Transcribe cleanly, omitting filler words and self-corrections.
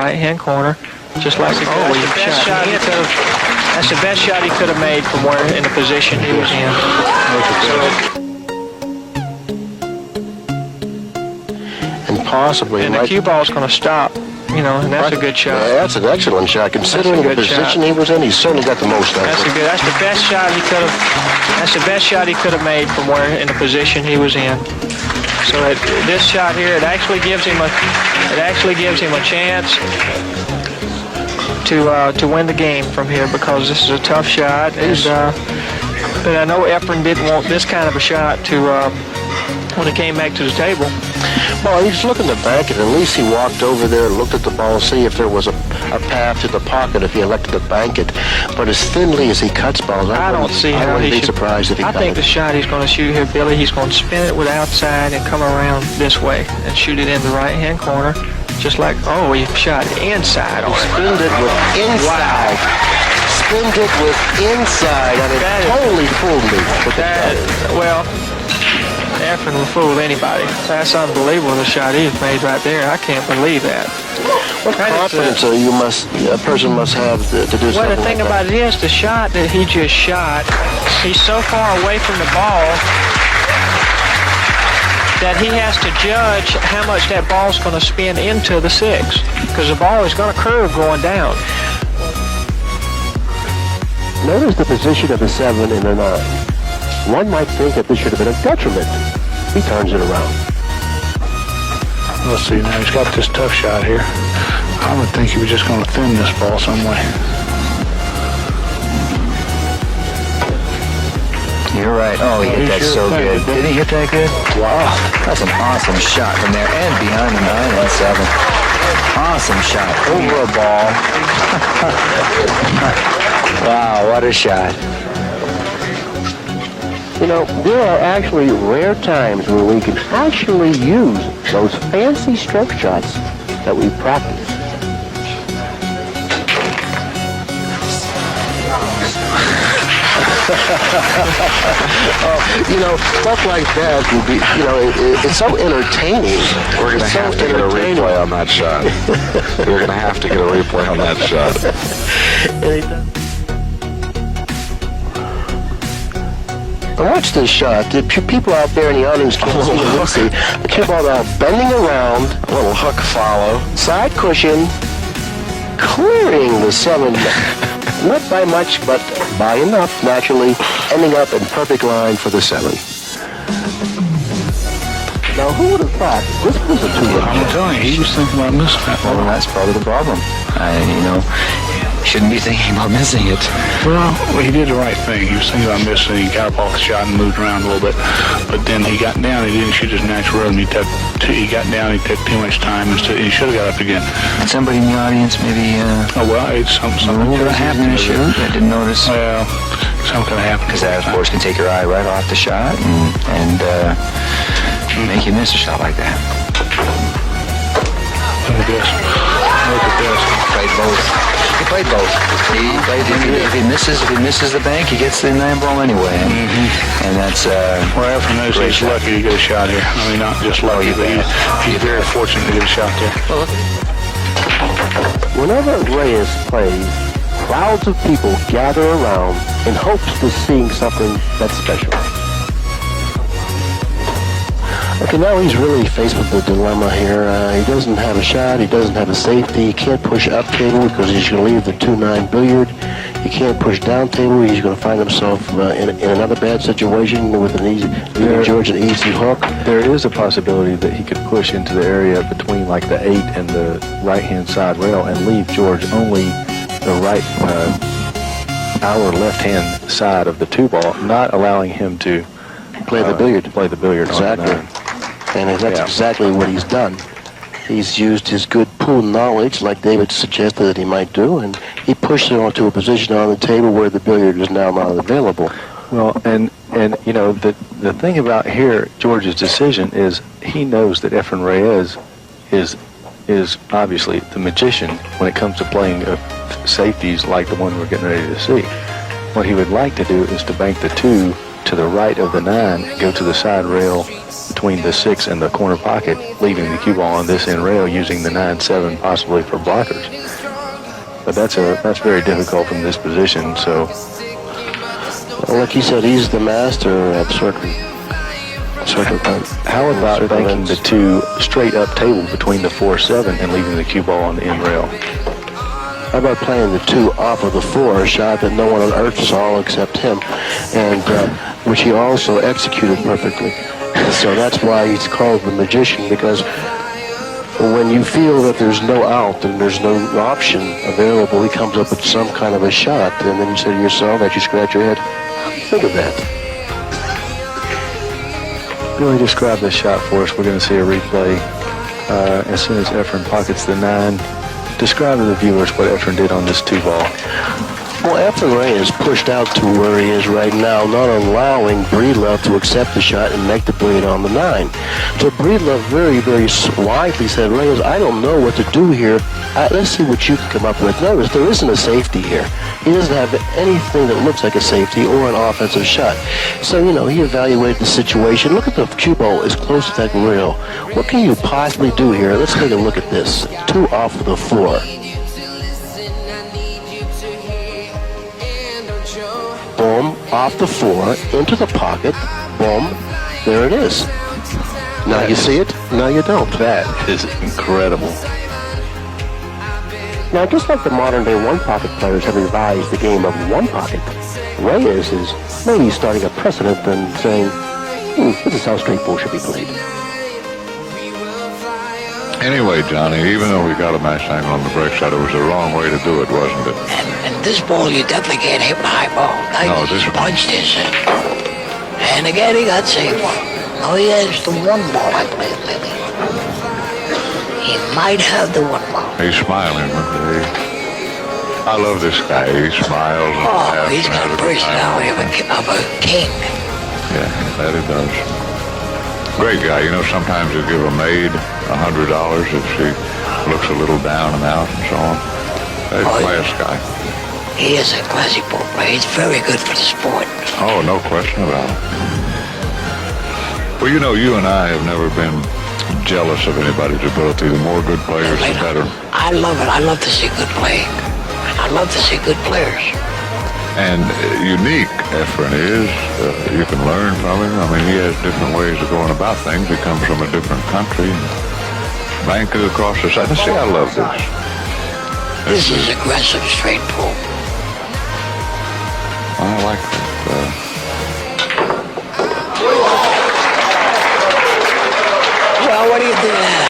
right-hand corner, just like the best shot he could have. That's the best shot he could have made from where in the position he was in. And possibly. And the cue ball's going to stop. You know, and that's a good shot. Yeah, that's an excellent shot. Considering the position he was in, he certainly got the most out of it. That's the best shot he could have. That's the best shot he could have made from where in the position he was in. So this shot here, it actually gives him a chance to win the game from here, because this is a tough shot. And but I know Efren didn't want this kind of a shot to when he came back to the table. Well, he's looking to bank it. At least he walked over there, looked at the ball, see if there was a path to the pocket if he elected to bank it. But as thinly as he cuts balls, I don't see how he should. I'd be surprised if he cut it. I think the shot he's going to shoot here, Billy, he's going to spin it with outside and come around this way and shoot it in the right-hand corner, just like, oh, he shot inside. He spinned it with inside. Wow. Spinned it with inside, and it totally fooled me. Well, Efren will fool anybody. That's unbelievable, the shot he's made right there. I can't believe that. What confidence a person must have to do something like that? Well, the thing about it is, the shot that he just shot, he's so far away from the ball that he has to judge how much that ball's going to spin into the 6, because the ball is going to curve going down. Notice the position of the 7 and the 9. One might think that this should have been a detriment. He turns it around. Let's see, now he's got this tough shot here. I would think he was just going to thin this ball some way. You're right. Oh, he hit that so good. Did he hit that good? Wow. That's an awesome shot from there, and behind the 9 and 7. Awesome shot. Over a ball. Wow, what a shot. You know, there are actually rare times where we can actually use those fancy stroke shots that we practice. You know, stuff like that would be, you know, it's so entertaining. We're going to have to get a replay on that shot. We're going to have to get a replay on that shot. Watch this shot. The people out there in the audience can't see. The cue ball now bending around. A little hook follow. Side cushion. Clearing the 7. Not by much, but by enough, naturally. Ending up in perfect line for the 7. Now, who would have thought this was a 2-hit? I'm telling you, he was thinking about missing that. Well, that's part of the problem. You know, shouldn't be thinking about missing it. Well, he did the right thing. He was thinking about missing it. He got up off the shot and moved around a little bit. But then he got down. He didn't shoot his natural rhythm. He got down. He took too much time. He should have got up again. Somebody in the audience maybe... oh, well, it's something could have happened. I didn't notice. Well, something could have happened. Because that, of course, can take your eye right off the shot and make you miss a shot like that. Look at this. Look at this. Played both. He played both. If he misses the bank, he gets the 9 ball anyway. And that's well, Efren knows he's lucky to get a shot here. I mean, not just lucky, but he's very fortunate to get a shot there. Whenever Reyes plays, crowds of people gather around in hopes of seeing something that's special. Okay, now he's really faced with the dilemma here. He doesn't have a shot. He doesn't have a safety. He can't push up table because he's going to leave the 2-9 billiard. He can't push down table. He's going to find himself in another bad situation with George an easy hook. There is a possibility that he could push into the area between like the 8 and the right-hand side rail and leave George only the right, our left-hand side of the 2 ball, not allowing him to play the billiard. Exactly. And that's exactly what he's done. He's used his good pool knowledge, like David suggested that he might do, and he pushed it onto a position on the table where the billiard is now not available. Well, and you know, the thing about here, George's decision is he knows that Efren Reyes is obviously the magician when it comes to playing safeties like the one we're getting ready to see. What he would like to do is to bank the 2 to the right of the 9 and go to the side rail between the 6 and the corner pocket, leaving the cue ball on this end rail, using the 9-7 possibly for blockers. But that's very difficult from this position. So, Well, like you said, he's the master at circle. How about banking the 2 straight up table between the 4-7 and leaving the cue ball on the end rail? How about playing the 2 off of the 4, a shot that no one on earth saw except him, and which he also executed perfectly. So that's why he's called the magician, because when you feel that there's no out and there's no option available, he comes up with some kind of a shot, and then you say to yourself, as you scratch your head, think of that. Really describe this shot for us. We're going to see a replay as soon as Efren pockets the 9. Describe to the viewers what Efren did on this 2 ball. Well, Efren Reyes pushed out to where he is right now, not allowing Breedlove to accept the shot and make the bleed on the 9. So Breedlove very, very wisely said, Reyes, I don't know what to do here. Let's see what you can come up with. Notice there isn't a safety here. He doesn't have anything that looks like a safety or an offensive shot. So, he evaluated the situation. Look at the cue ball as close to that rail. What can you possibly do here? Let's take a look at this. 2 off of the 4. Boom, off the 4, into the pocket, boom, there it is. Now you see it, now you don't. That is incredible. Now, just like the modern-day one-pocket players have revised the game of one pocket, Reyes is maybe starting a precedent and saying, this is how straight ball should be played. Anyway, Johnny, even though we got a match angle on the break shot, it was the wrong way to do it, wasn't it? And this ball, you definitely can't hit with a high ball. No, this he one. punched his. And again, he got saved. Oh, he has the 1 ball, I believe, maybe. He might have the 1 ball. He's smiling. I love this guy. He smiles and laughs. He's got a personality of a king. Yeah, that he does. Great guy. Sometimes you give a maid $100 if she looks a little down and out and so on. He's a class guy. He is a classy ball player. He's very good for the sport. Oh, no question about it. Well, you and I have never been jealous of anybody's ability. The more good players, the better. I love it. I love to see good playing. I love to see good players. And unique, Efren is. You can learn from him. I mean, he has different ways of going about things. He comes from a different country. Bank it across the side. See, I love this. This is aggressive straight pull. I like that. Well, what do you think of that?